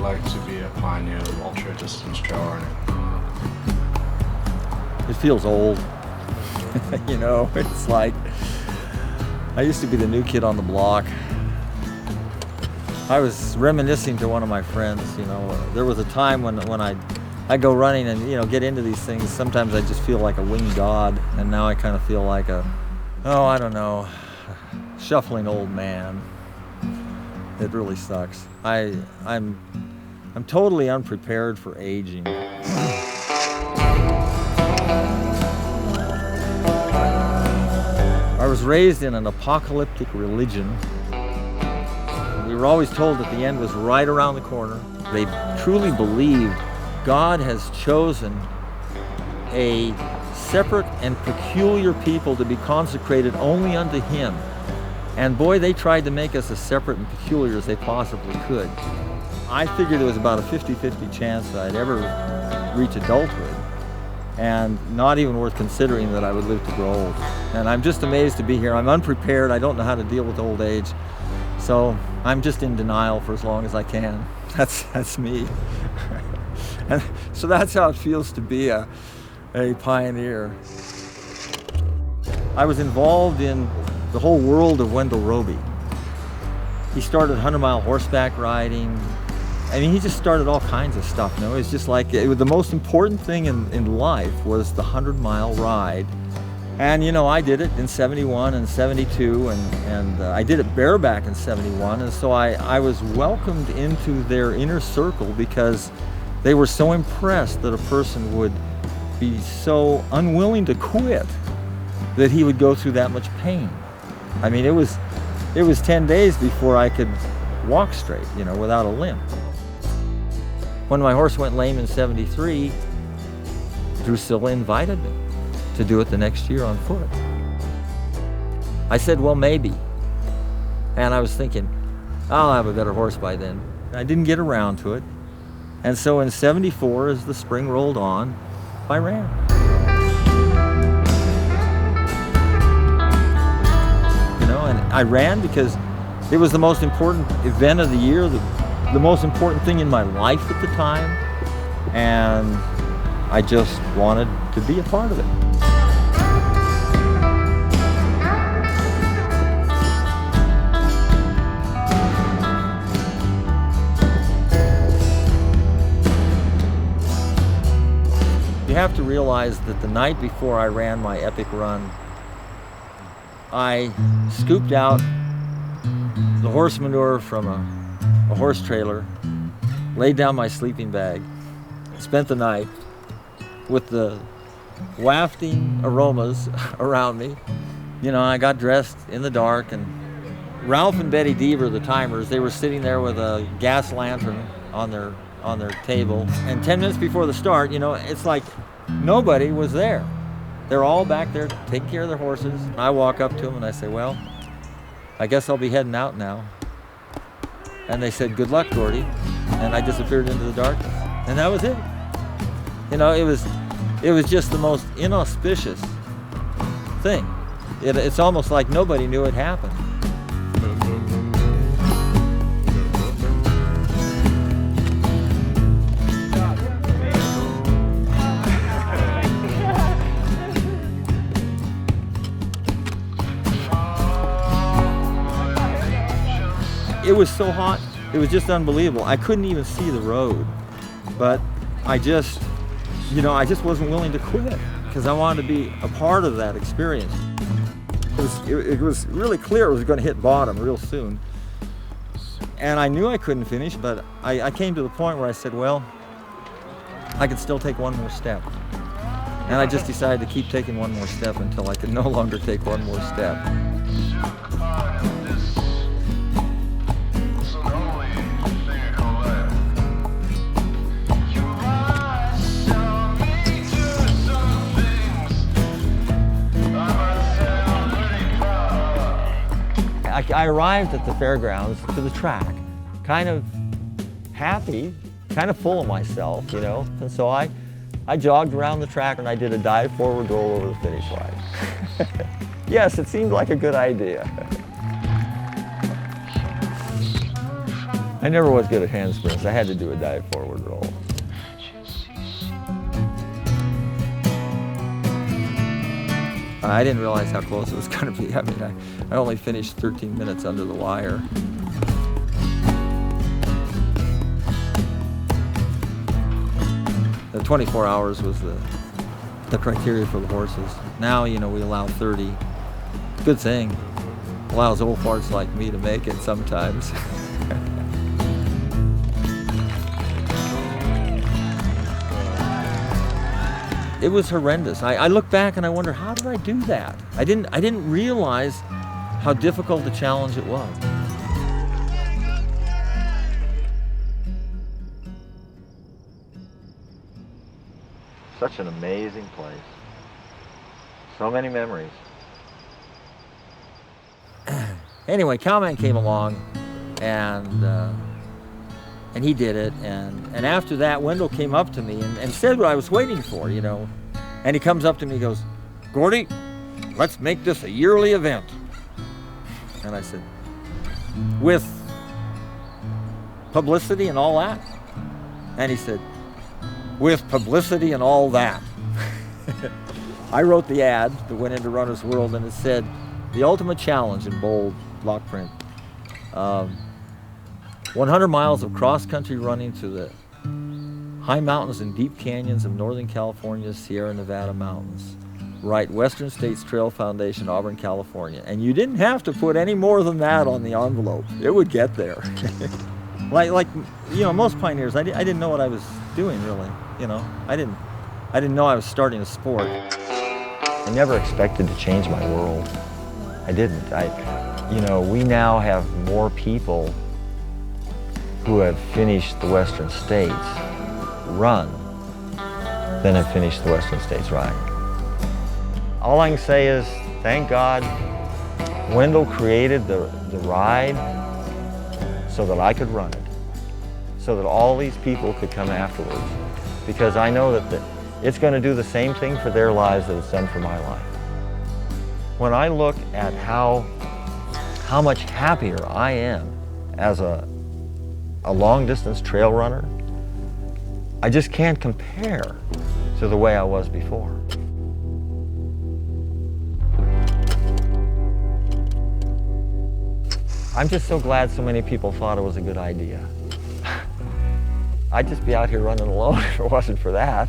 like to be a pioneer of ultra-distance trail running? It feels old. You know, it's like, I used to be the new kid on the block. I was reminiscing to one of my friends, you know, there was a time when I go running and, you know, get into these things, sometimes I just feel like a winged god, and now I kind of feel like a, I don't know, shuffling old man. It really sucks. I'm totally unprepared for aging. I was raised in an apocalyptic religion. We were always told that the end was right around the corner. They truly believed God has chosen a separate and peculiar people to be consecrated only unto Him. And boy, they tried to make us as separate and peculiar as they possibly could. I figured there was about a 50-50 chance that I'd ever reach adulthood, and not even worth considering that I would live to grow old. And I'm just amazed to be here. I'm unprepared. I don't know how to deal with old age. So I'm just in denial for as long as I can. That's me. And so that's how it feels to be a pioneer. I was involved in the whole world of Wendell Roby. He started 100-mile horseback riding. I mean, he just started all kinds of stuff. You know, it's just like the most important thing in life was the 100-mile ride. And you know, I did it in 71 and 72, and I did it bareback in 71, and so I was welcomed into their inner circle because they were so impressed that a person would be so unwilling to quit that he would go through that much pain. I mean, it was 10 days before I could walk straight, you know, without a limp. When my horse went lame in 73, Drusilla invited me to do it the next year on foot. I said, well, maybe. And I was thinking, I'll have a better horse by then. I didn't get around to it. And so in 74, as the spring rolled on, I ran. You know, and I ran because it was the most important event of the year, the most important thing in my life at the time. And I just wanted to be a part of it. You have to realize that the night before I ran my epic run, I scooped out the horse manure from a horse trailer, laid down my sleeping bag, spent the night with the wafting aromas around me. You know, I got dressed in the dark, and Ralph and Betty Deaver, the timers, they were sitting there with a gas lantern on their table. And 10 minutes before the start, you know, it's like nobody was there. They're all back there taking care of their horses. I walk up to them and I say, well, I guess I'll be heading out now. And they said, good luck, Gordy. And I disappeared into the darkness. And that was it. You know, it was just the most inauspicious thing. It's almost like nobody knew it happened. It was so hot, it was just unbelievable. I couldn't even see the road, but I just wasn't willing to quit because I wanted to be a part of that experience. It was really clear it was going to hit bottom real soon. And I knew I couldn't finish, but I came to the point where I said, well, I could still take one more step. And I just decided to keep taking one more step until I could no longer take one more step. I arrived at the fairgrounds to the track, kind of happy, kind of full of myself, you know. And so I jogged around the track and I did a dive forward roll over the finish line. Yes, it seemed like a good idea. I never was good at hand sprints. I had to do a dive forward roll. I didn't realize how close it was going to be. I mean, I only finished 13 minutes under the wire. The 24 hours was the criteria for the horses. Now, you know, we allow 30. Good thing. Allows old farts like me to make it sometimes. It was horrendous. I look back and I wonder, how did I do that? I didn't realize how difficult the challenge it was. Such an amazing place. So many memories. Anyway, Cowman came along and he did it, and after that, Wendell came up to me and said what I was waiting for, you know. And he comes up to me and goes, "Gordy, let's make this a yearly event." And I said, "With publicity and all that?" And he said, "With publicity and all that." I wrote the ad that went into Runner's World, and it said, "The ultimate challenge," in bold block print. 100 miles of cross-country running through the high mountains and deep canyons of Northern California's Sierra Nevada mountains. Write Western States Trail Foundation, Auburn, California. And you didn't have to put any more than that on the envelope. It would get there. like you know, most pioneers, I didn't know what I was doing, really. You know, I didn't know I was starting a sport. I never expected to change my world. I didn't. You know, we now have more people who have finished the Western States run than have finished the Western States ride. All I can say is, thank God, Wendell created the ride so that I could run it, so that all these people could come afterwards, because I know that it's going to do the same thing for their lives that it's done for my life. When I look at how much happier I am as a long-distance trail runner, I just can't compare to the way I was before. I'm just so glad so many people thought it was a good idea. I'd just be out here running alone if it wasn't for that.